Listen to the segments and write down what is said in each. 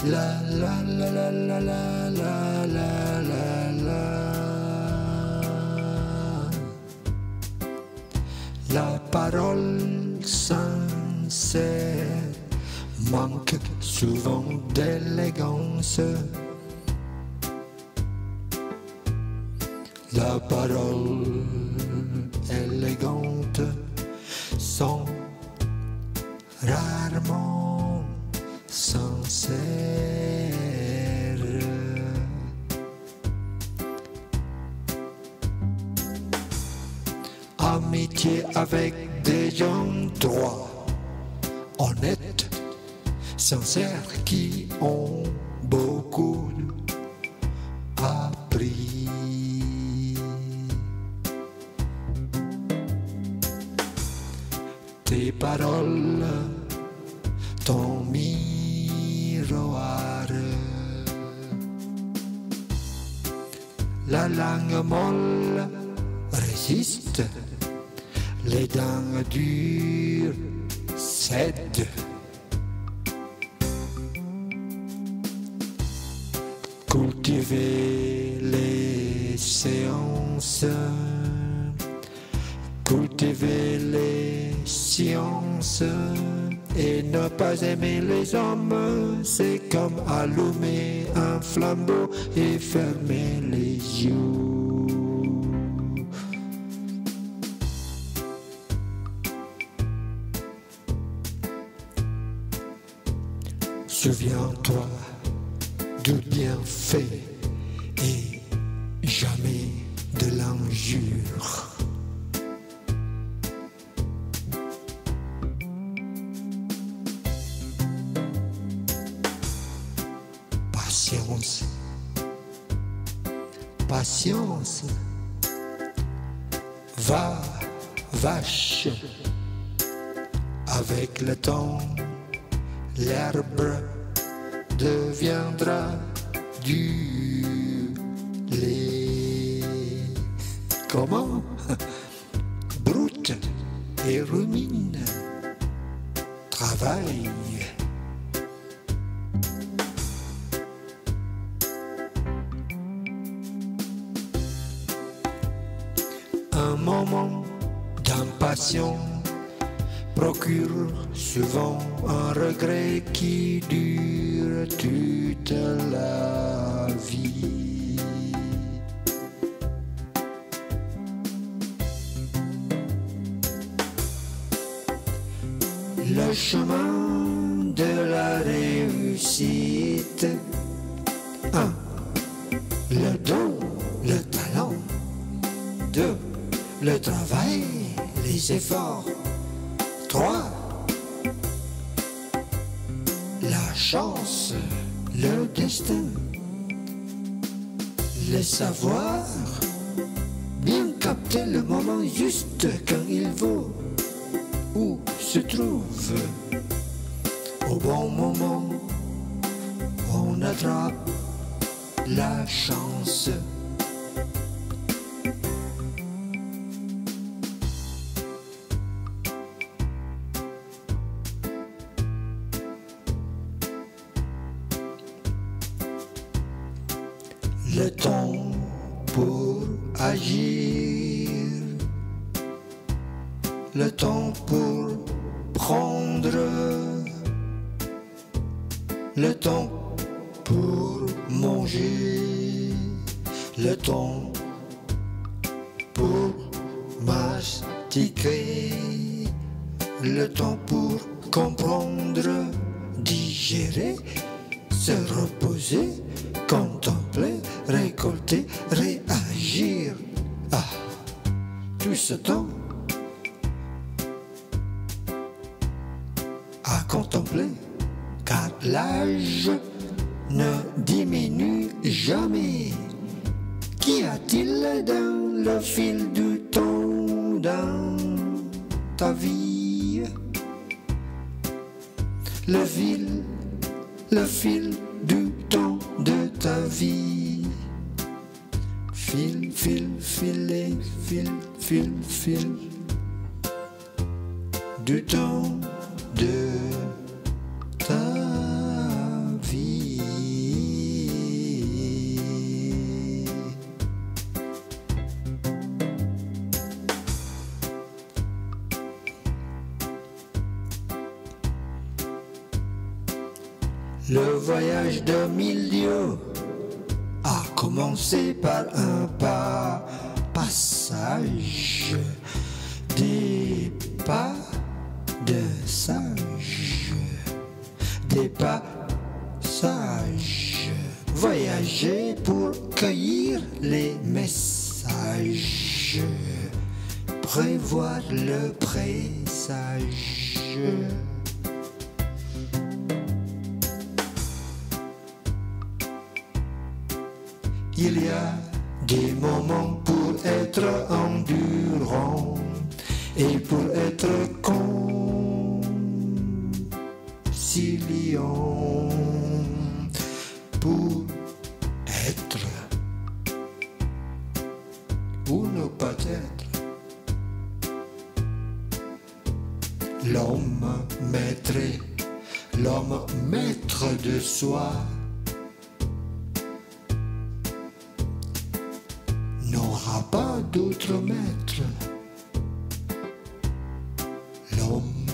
La la la la la la la la la la. La parole sincère manque souvent d'élégance. La parole élégante sont rarement sincères. Amitié avec des gens droits, honnêtes, sincères, qui ont beaucoup appris. Tes paroles, ton miroir, la langue molle résiste, les dents dures cèdent. Cultiver les séances, cultiver les sciences et ne pas aimer les hommes, c'est comme allumer un flambeau et fermer les yeux. Souviens-toi du bienfait et jamais de l'injure. Patience, patience, va, vache, avec le temps, l'herbe deviendra du lait. Comment? Broute et rumine, travaille. Un moment d'impatience procure souvent un regret qui dure toute la vie. Le chemin de la réussite. 1. Le don, le talent. 2. Le travail, les efforts. 3. La chance, le destin, le savoir, bien capter le moment juste quand il vaut, où se trouve, au bon moment, on attrape la chance. Le temps pour agir, le temps pour prendre, le temps pour manger, le temps pour mastiquer, le temps pour comprendre, digérer, se reposer, contempler, récolter, réagir. Ah, tout ce temps à contempler, car l'âge ne diminue jamais. Qu'y a-t-il dans le fil du temps dans ta vie? Le fil du temps de ta vie. Fil, filet, fil du temps de ta vie. Le voyage de milieu a commencé par un passage, des pas de sage, des passages. Voyager pour cueillir les messages, prévoir le présage. Il y a des moments pour être endurant et pour être conciliant, pour être ou ne pas être. L'homme maître de soi n'aura pas d'autre maître. L'homme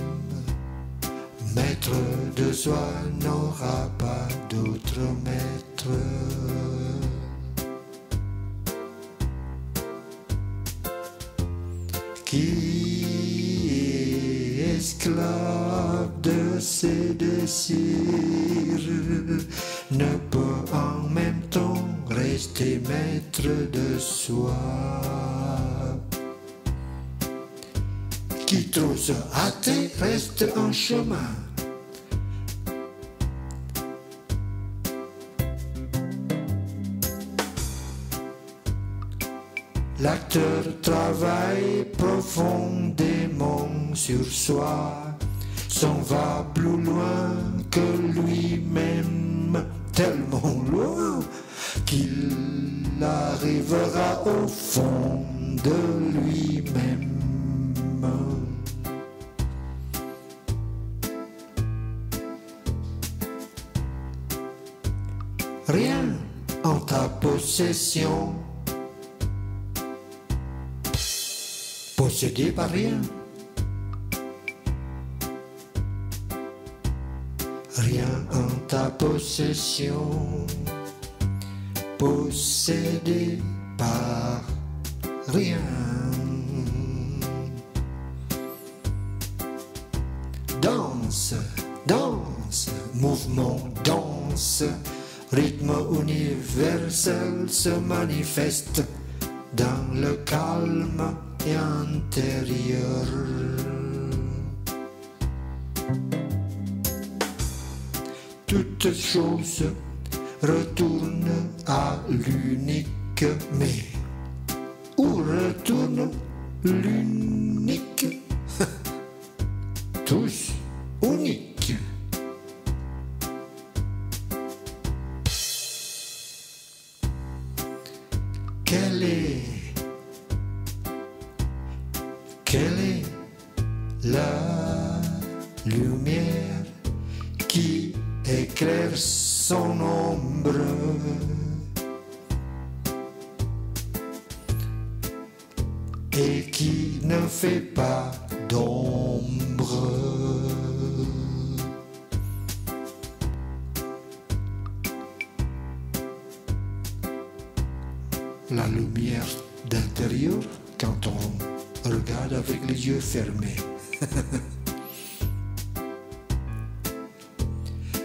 maître de soi n'aura pas d'autre maître. Qui est esclave de ses désirs ne peut en même temps rester maître de soi. Qui trop se hâte reste en chemin. L'acteur travaille profondément sur soi, s'en va plus loin que lui-même, tellement loin qu'il arrivera au fond de lui-même. Rien en ta possession, possédé par rien. Rien en ta possession, possédé par rien. Danse, danse, mouvement, danse, rythme universel se manifeste dans le calme intérieur. Toute chose retourne à l'unique, mais où retourne l'unique? Tous uniques. Quelle est la lumière qui éclaire son ombre? Et qui ne fait pas d'ombre? La lumière d'intérieur quand on regarde avec les yeux fermés.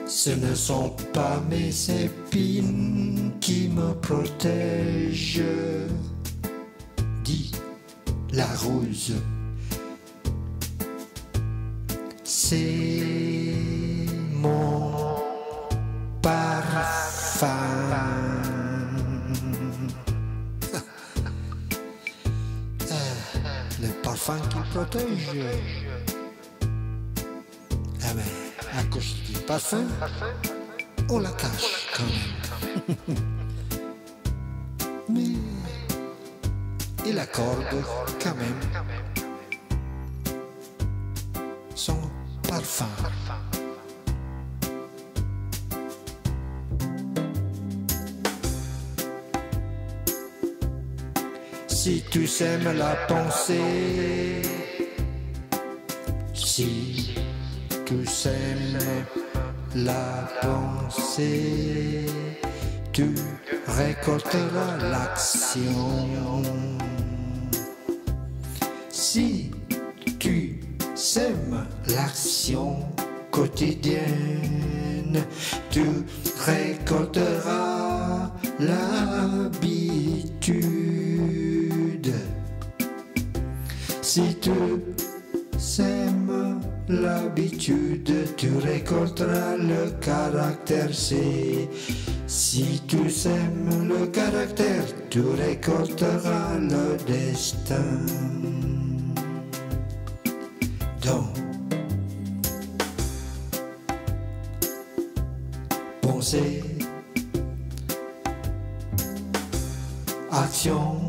Ce ne sont pas mes épines qui me protègent, dit la rose. C'est mon parfum. Le parfum qui protège. Ah ben, à cause du parfum, on la cache quand même. Mais il accorde quand même son parfum. Si tu sèmes la pensée, si tu sèmes la pensée, tu récolteras l'action. Si tu sèmes l'action quotidienne, tu récolteras l'habitude. Si tu sèmes l'habitude, tu récolteras le caractère. Si tu sèmes le caractère, tu récolteras le destin. Donc, pensée, action,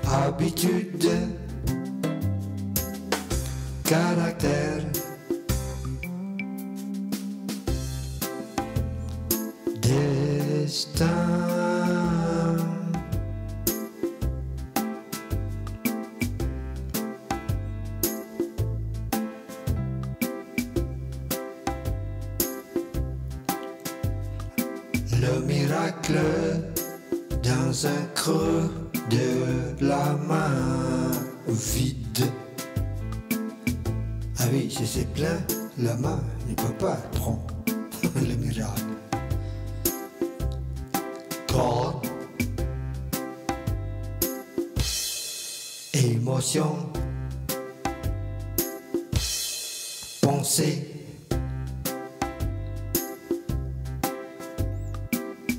habitude, caractère, destin. Le miracle dans un creux de la main vide. Ah oui, si c'est plein, la main ne peut pas prendre le miracle. Corps, émotion, pensée,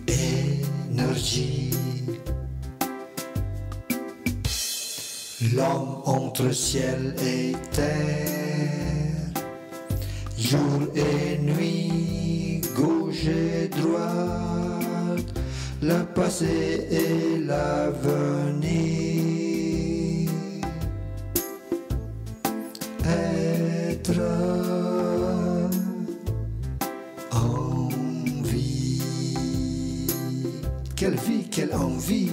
énergie. L'homme entre ciel et terre, jour et nuit, gauche et droite, le passé et l'avenir. Être en vie. Quelle vie, quelle envie.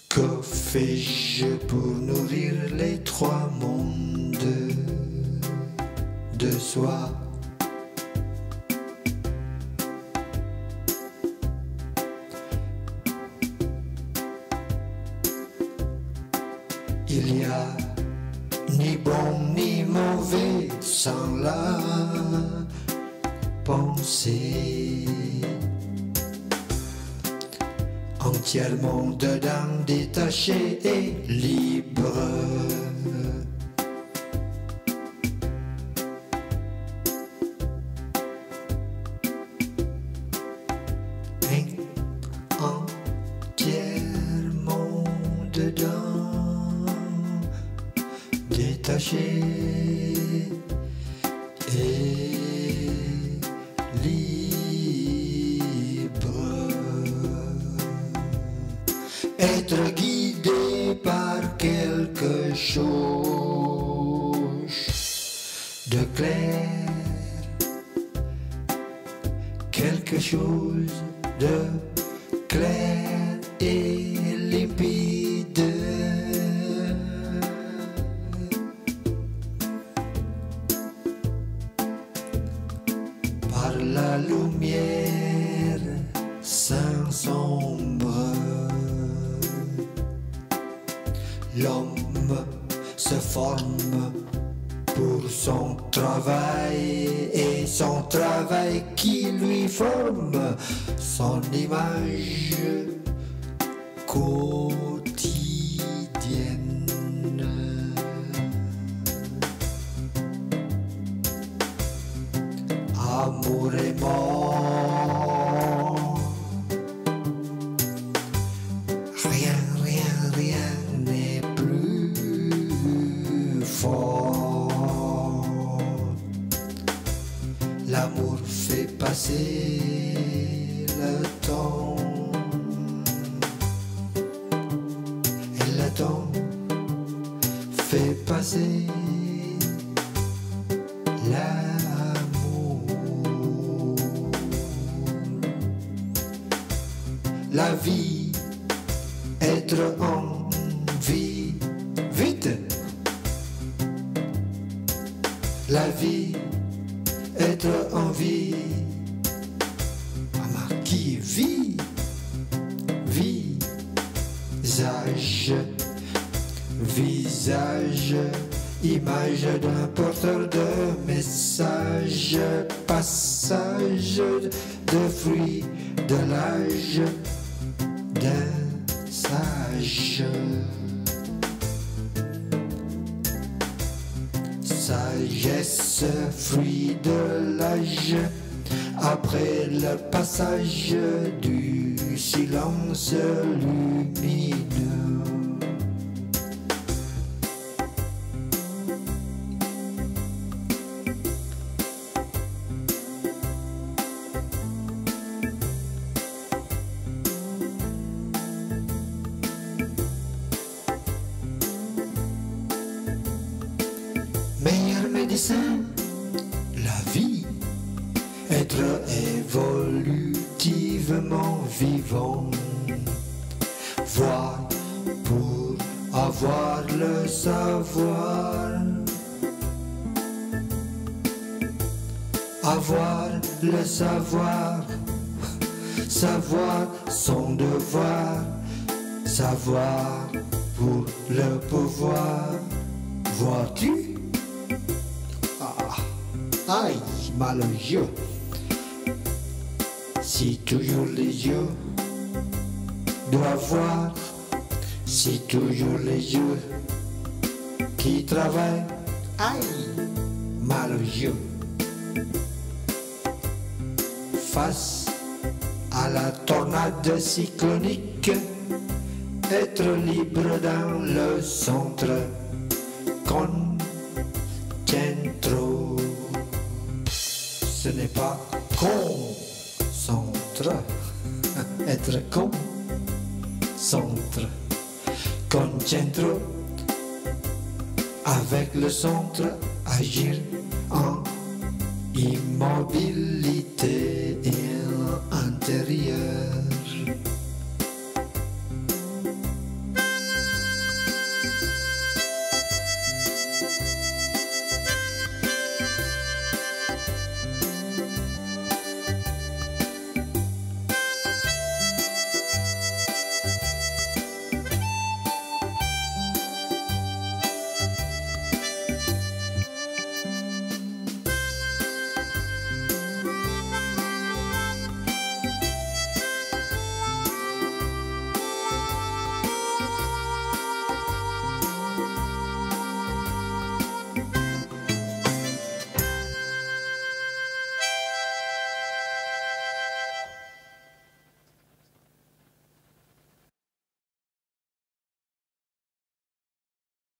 Que fais-je pour nourrir les trois mondes de soi? Il n'y a ni bon ni mauvais sans la pensée. Entièrement dedans, détaché et libre. Entièrement dedans, détaché et libre. Être guidé par quelque chose de clair, quelque chose de clair et limpide. Par la lumière sans sombre, l'homme se forme pour son travail et son travail qui lui forme son image quotidienne. Amour et mort, rien n'est plus fort. L'amour fait passer le temps, et le temps fait passer l'amour. La vie, être en vie, vite. La vie, être en vie. Qui vit, visage, visage, image d'un porteur de message, passage de fruits de l'âge d'un sage. Sagesse, fruit de l'âge, après le passage du silence lumineux. Meilleur médecin, la vie. Être évolutivement vivant, voir pour avoir le savoir, avoir le savoir, savoir son devoir, savoir pour le pouvoir. Vois-tu? Aïe, mal aux yeux. Si toujours les yeux doivent voir, si toujours les yeux qui travaillent, aïe, mal aux yeux. Face à la tornade cyclonique, être libre dans le centre, concentro. Ce n'est pas concentre, être concentre, concentro, avec le centre, agir en immobilité intérieure.